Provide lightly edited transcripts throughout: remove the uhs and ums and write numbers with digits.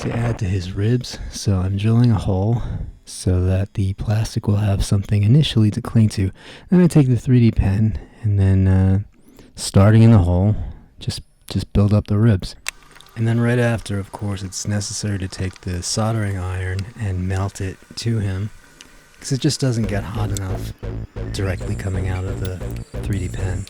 going to add to his ribs, so I'm drilling a hole so that the plastic will have something initially to cling to. Then I take the 3D pen and then starting in the hole, just build up the ribs. And then right after, of course, it's necessary to take the soldering iron and melt it to him, because it just doesn't get hot enough directly coming out of the 3D pen.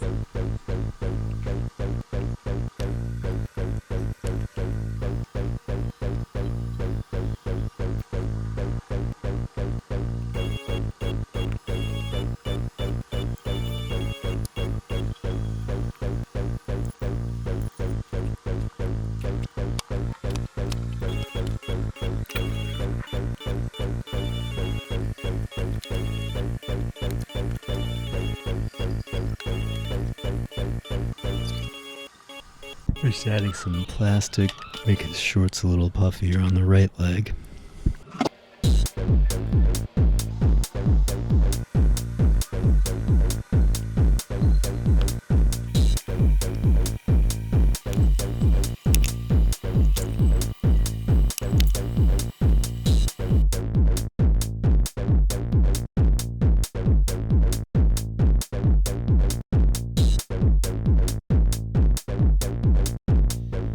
Just adding some plastic, make his shorts a little puffier on the right leg.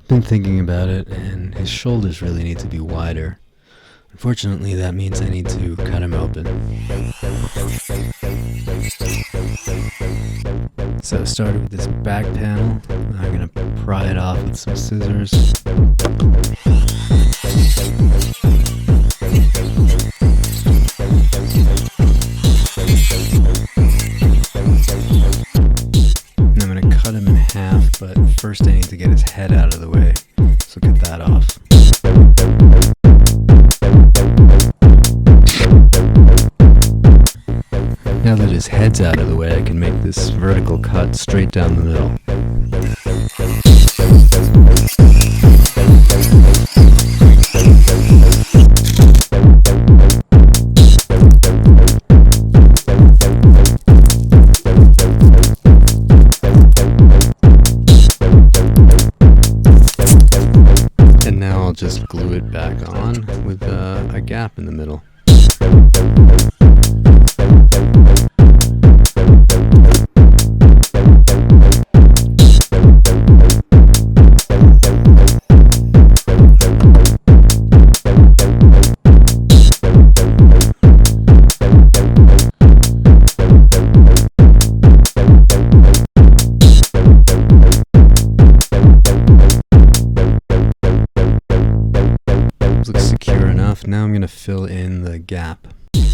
Been thinking about it, and his shoulders really need to be wider. Unfortunately, that means I need to cut him open. So I started with this back panel. I'm gonna pry it off with some scissors. Cut him in half, but first I need to get his head out of the way, so get that off. Now that his head's out of the way, I can make this vertical cut straight down the middle. Just glue it back on with a gap in the middle. Looks secure enough. Now I'm going to fill in the gap,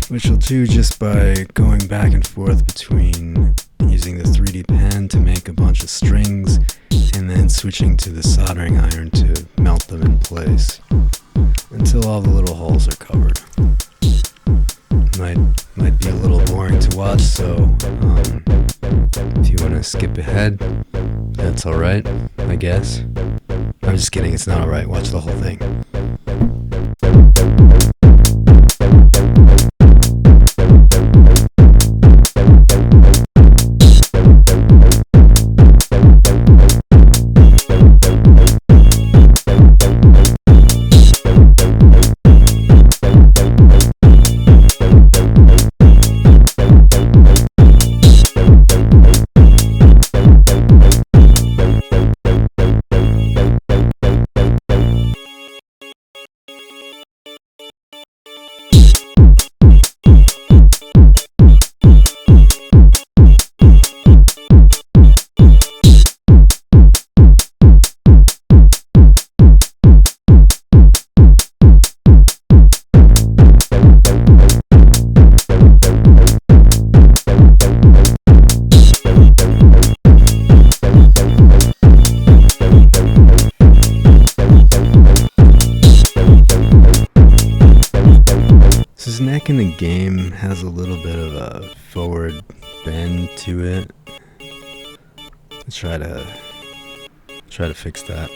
which I'll do just by going back and forth between using the 3D pen to make a bunch of strings and then switching to the soldering iron to melt them in place until all the little holes are covered. Might be a little boring to watch, so if you want to skip ahead, that's alright, I guess. I'm just kidding, it's not alright, watch the whole thing. His neck in the game has a little bit of a forward bend to it. Let's try to fix that.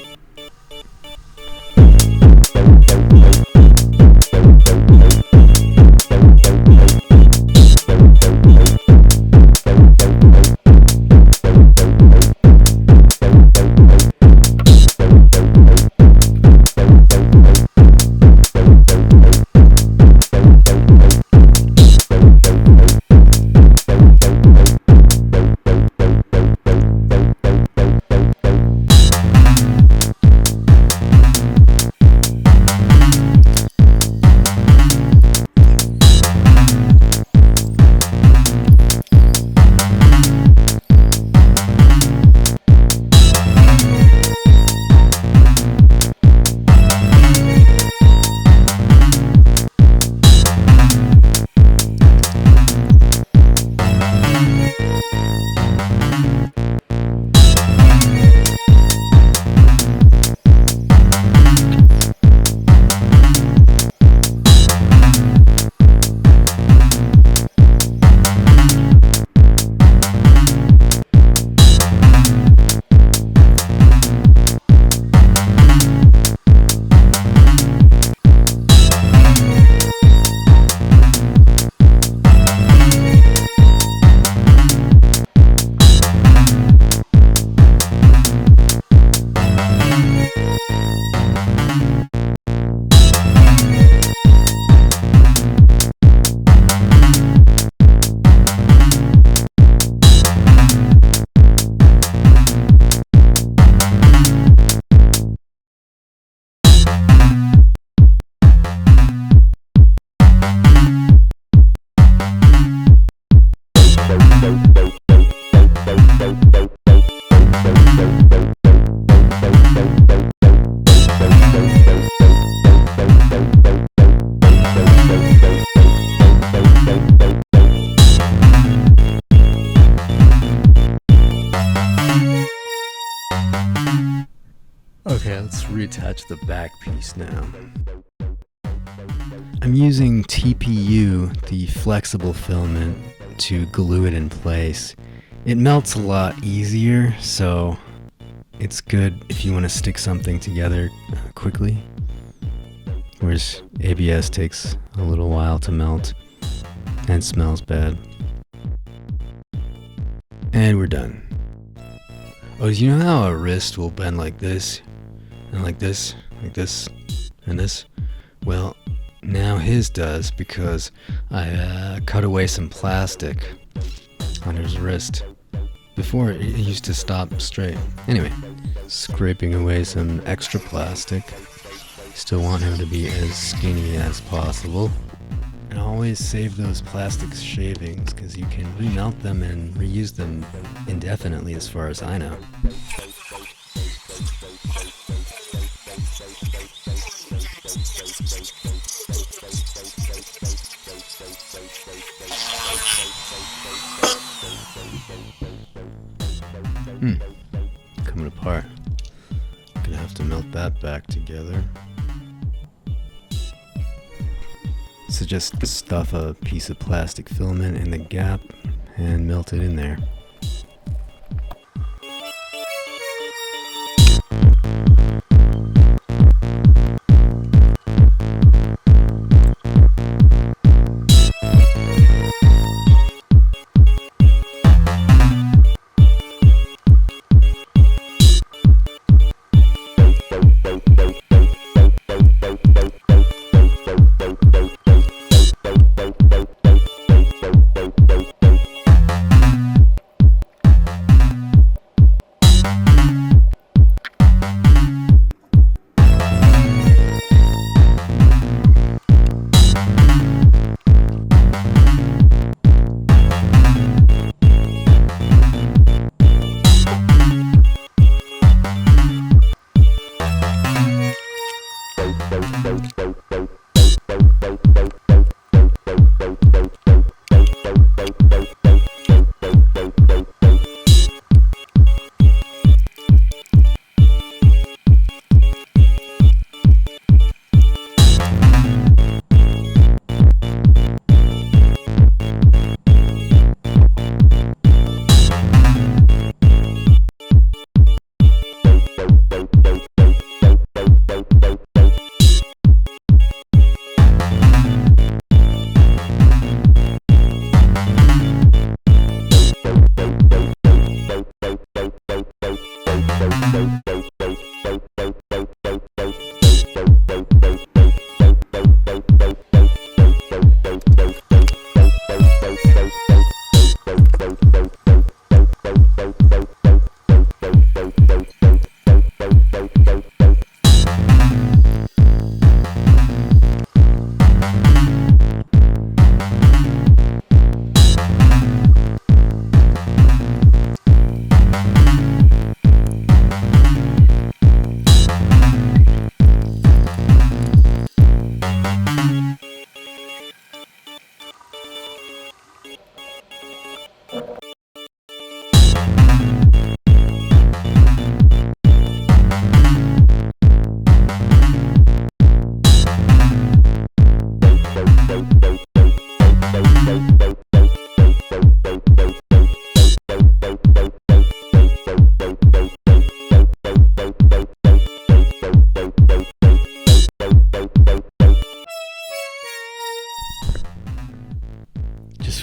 Okay, let's reattach the back piece now. I'm using TPU, the flexible filament, to glue it in place. It melts a lot easier, so it's good if you want to stick something together quickly. Whereas ABS takes a little while to melt and smells bad. And we're done. Oh, you know how a wrist will bend like this, and like this, and this? Well, now his does, because I cut away some plastic on his wrist. Before, it used to stop straight. Anyway, scraping away some extra plastic. Still want him to be as skinny as possible. And always save those plastic shavings, because you can remelt them and reuse them indefinitely as far as I know. Coming apart. Gonna have to melt that back together. So just stuff a piece of plastic filament in the gap and melt it in there.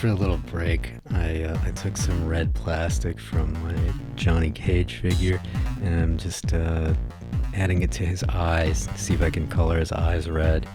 For a little break, I took some red plastic from my Johnny Cage figure, and I'm just adding it to his eyes to see if I can color his eyes red.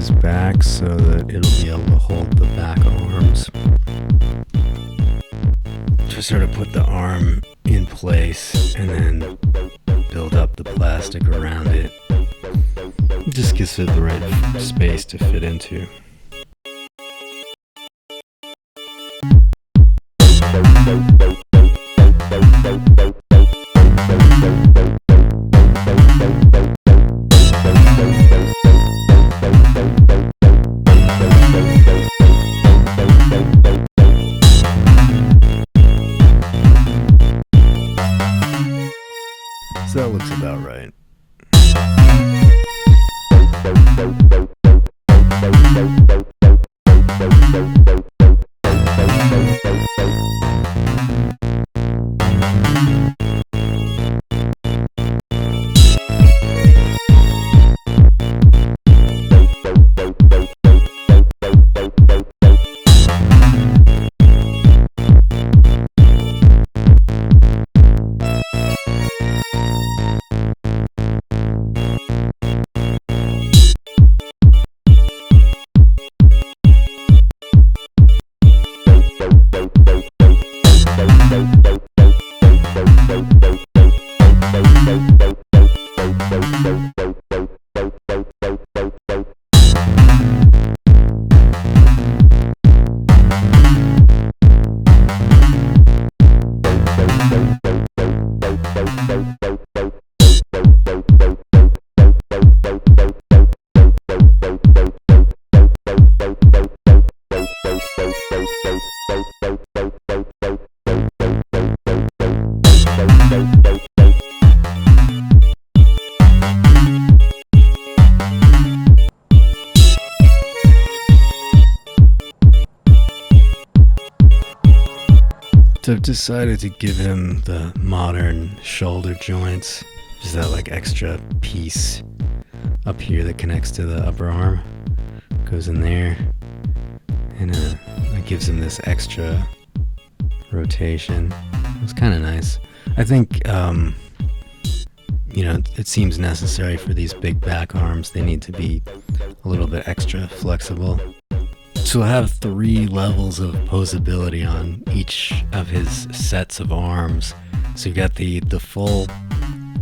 pieces back so that it'll be able to hold the back arms. Just sort of put the arm in place and then build up the plastic around it. It just gives it the right space to fit into. So that looks about right. So I've decided to give him the modern shoulder joints. Just that like extra piece up here that connects to the upper arm. Goes in there. And it gives him this extra rotation. It's kind of nice. I think, it seems necessary for these big back arms. They need to be a little bit extra flexible. So I have 3 levels of posability on each of his sets of arms. So you've got the full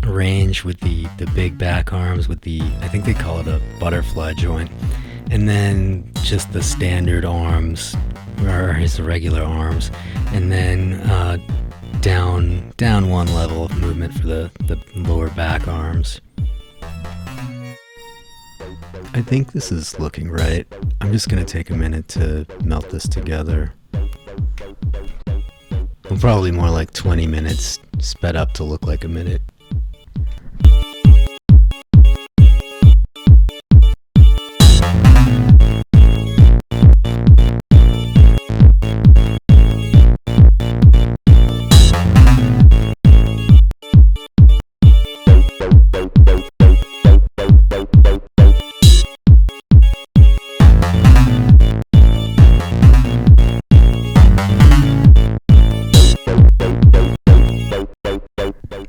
range with the big back arms with the, I think they call it a butterfly joint. And then just the standard arms, or his regular arms. And then down 1 level of movement for the lower back arms. I think this is looking right. I'm just going to take a minute to melt this together. Well, probably more like 20 minutes, sped up to look like a minute.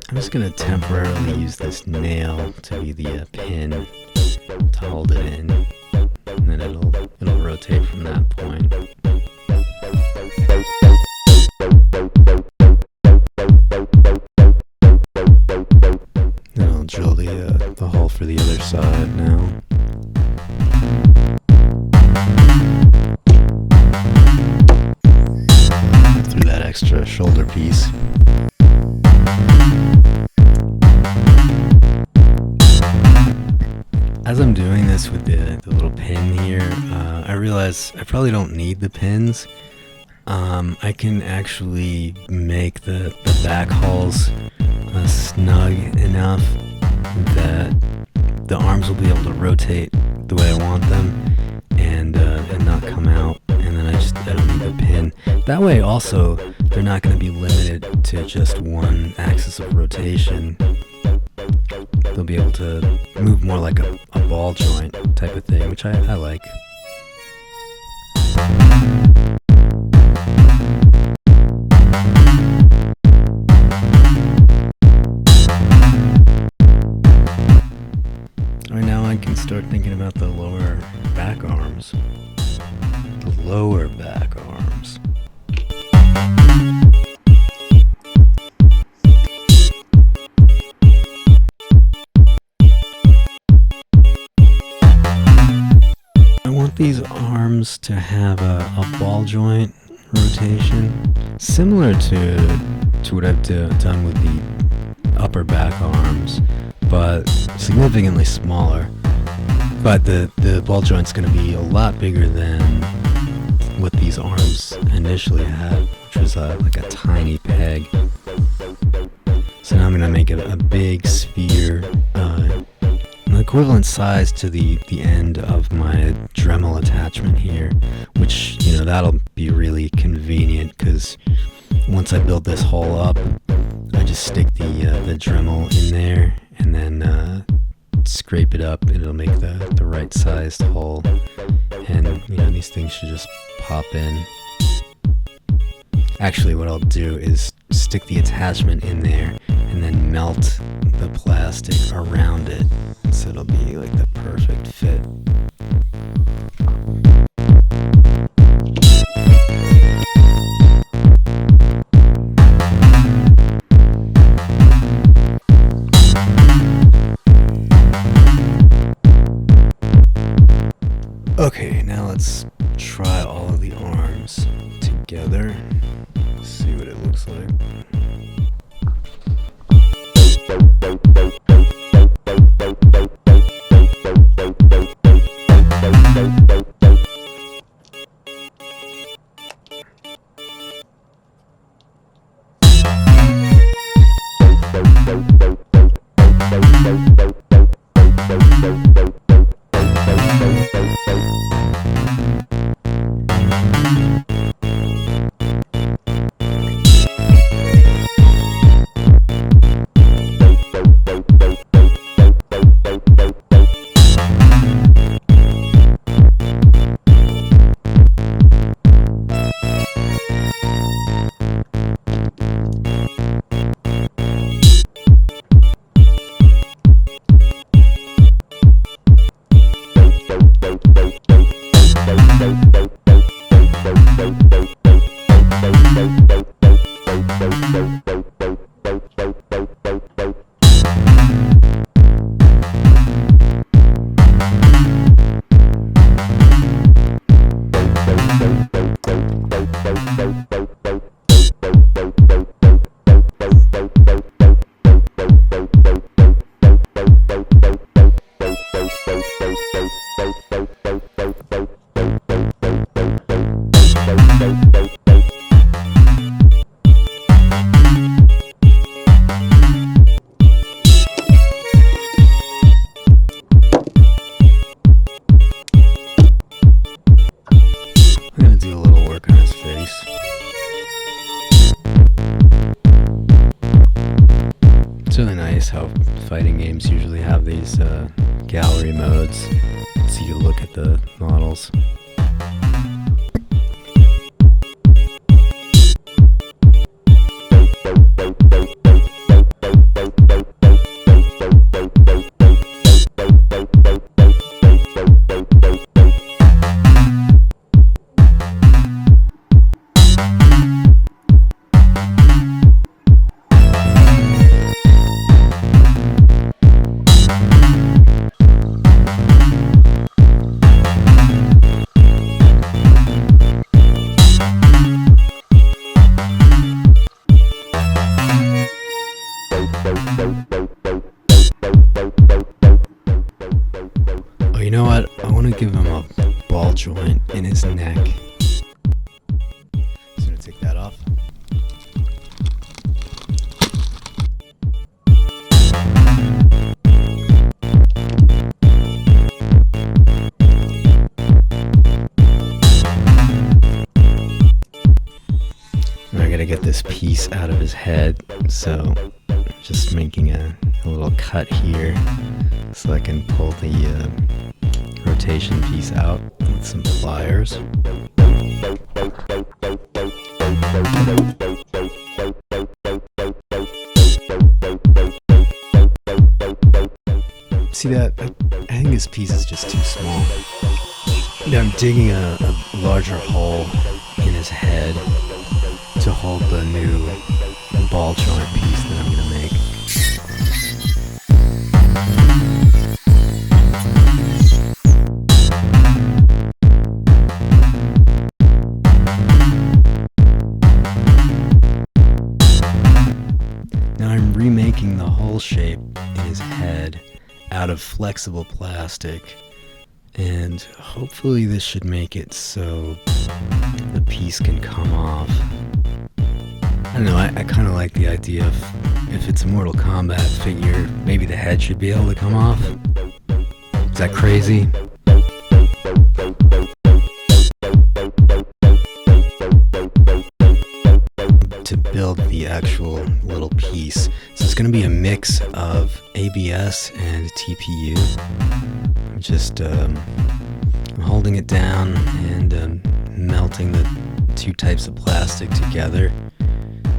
I'm just going to temporarily use this nail to be the pin to hold it in, and then it'll rotate from that point. Then I'll drill the hole for the other side now. Through that extra shoulder piece. As I'm doing this with the little pin here, I realize I probably don't need the pins. I can actually make the back holes snug enough that the arms will be able to rotate the way I want them and not come out. And then I don't need the pin. That way also, they're not going to be limited to just one axis of rotation. They'll be able to move more like a ball joint type of thing, which I like. Right now I can start thinking about the lower back arms, the lower back arms. I want these arms to have a ball joint rotation, similar to what I've done with the upper back arms, but significantly smaller. But the ball joint's going to be a lot bigger than what these arms initially had, which was like a tiny peg. So now I'm going to make a big sphere, an equivalent size to the end of my Dremel attachment here, which, you know, that'll be really convenient because once I build this hole up, I just stick the Dremel in there and then scrape it up, and it'll make the right sized hole. And, you know, these things should just pop in. Actually, what I'll do is stick the attachment in there and then melt the plastic around it, so it'll be like the perfect fit. Okay, now let's try all of the arms together. See what it looks like. It's really nice how fighting games usually have these gallery modes, so you look at the models. Oh, you know what? I want to give him a ball joint in his neck. Just gonna take that off. I gotta get this piece out of his head, so just making a little cut here so I can pull the rotation piece out with some pliers. See that? I think this piece is just too small. Now I'm digging a larger hole in his head to hold the new ball joint piece that I'm going to make. Now I'm remaking the hole shape in his head out of flexible plastic, and hopefully this should make it so the piece can come off. I don't know, I kind of like the idea of, if it's a Mortal Kombat figure, maybe the head should be able to come off. Is that crazy? To build the actual little piece. So it's going to be a mix of ABS and TPU. I'm just holding it down and melting the two types of plastic together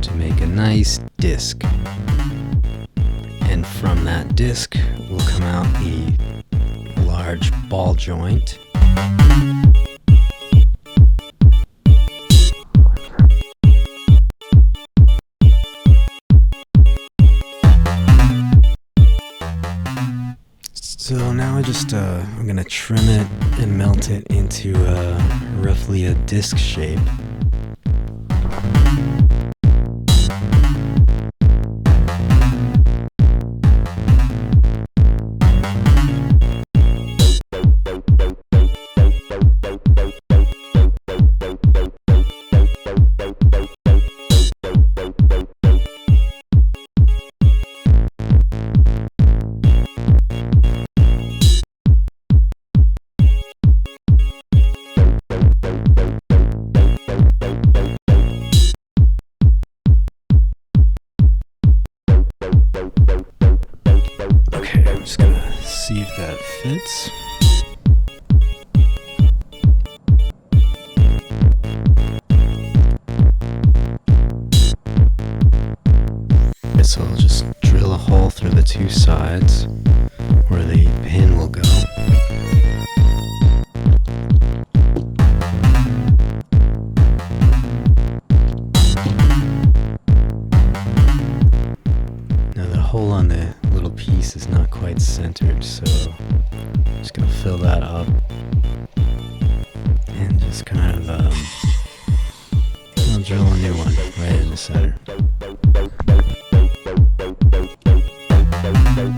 to make a nice disc. And from that disc will come out the large ball joint. So now I'm gonna trim it and melt it into roughly a disc shape. Just gonna see if that fits. So I'll just drill a hole through the two sides where the pin will go. Now the hole on the little piece is not quite centered, so I'm just gonna fill that up and just kind of I'll drill a new one right in the center.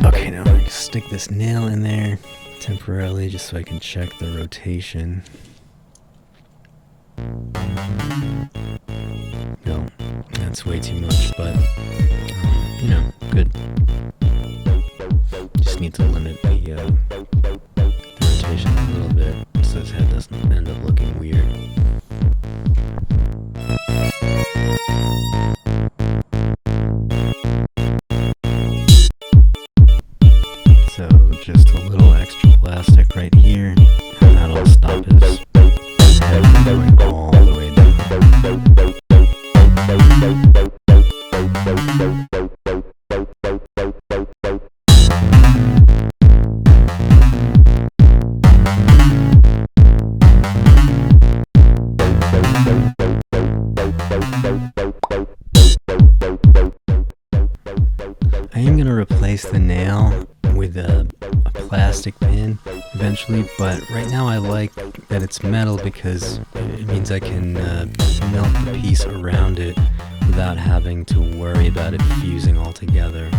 Okay, now I'm gonna stick this nail in there temporarily just so I can check the rotation. No, that's way too much, but you know, good. Just need to limit the rotation a little bit so his head doesn't end up looking weird. So just a little extra plastic right here, and that'll stop his head from going all the way down. I am going to replace the nail with a plastic pin eventually, but right now I like that it's metal because it means I can melt the piece around it without having to worry about it fusing all together.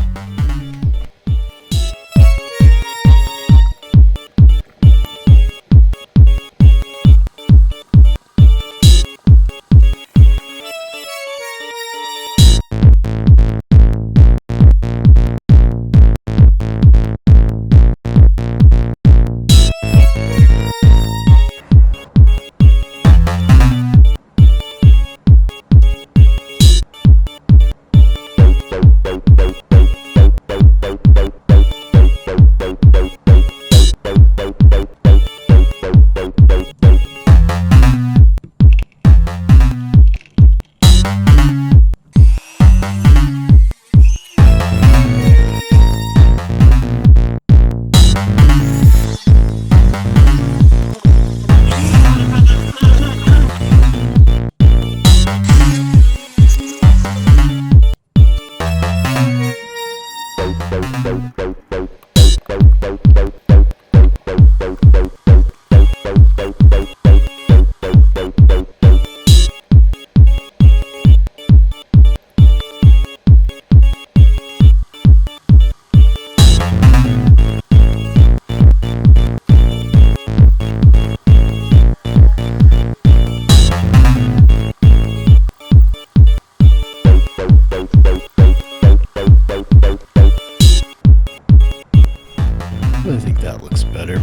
that looks better.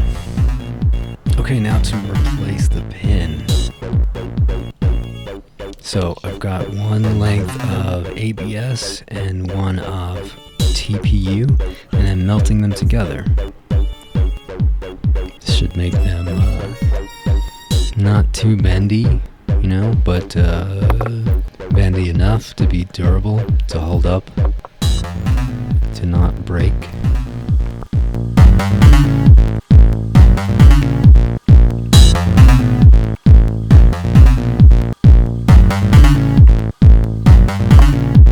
Okay, now to replace the pin. So I've got one length of ABS and one of TPU, and I'm melting them together. This should make them not too bendy, you know, but bendy enough to be durable, to hold up, to not break.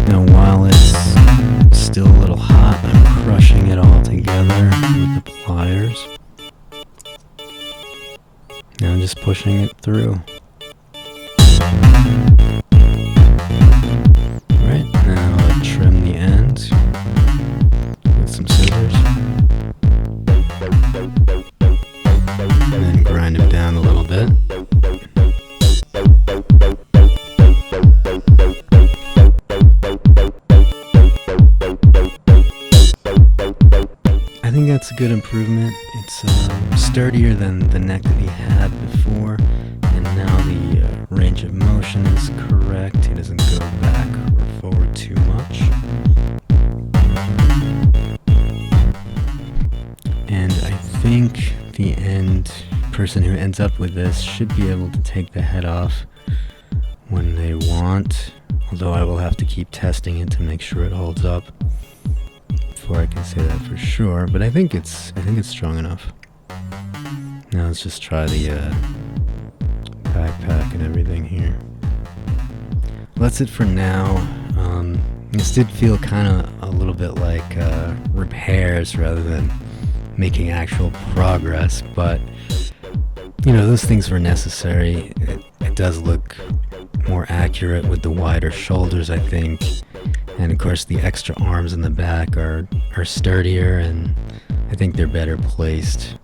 Now while it's still a little hot, I'm crushing it all together with the pliers. Now I'm just pushing it through. Right, now I trim the ends with some scissors. And then grind them down a little bit. I think that's a good improvement. It's sturdier than the neck that he had before, and now the range of motion is correct. He doesn't go back or forward too much. And I think the person who ends up with this should be able to take the head off when they want, although I will have to keep testing it to make sure it holds up before I can say that for sure, but I think it's strong enough. Now let's just try the backpack and everything here. Well, that's it for now. This did feel kind of a little bit like repairs rather than making actual progress, but you know, those things were necessary. It does look more accurate with the wider shoulders, I think. And of course the extra arms in the back are sturdier, and I think they're better placed.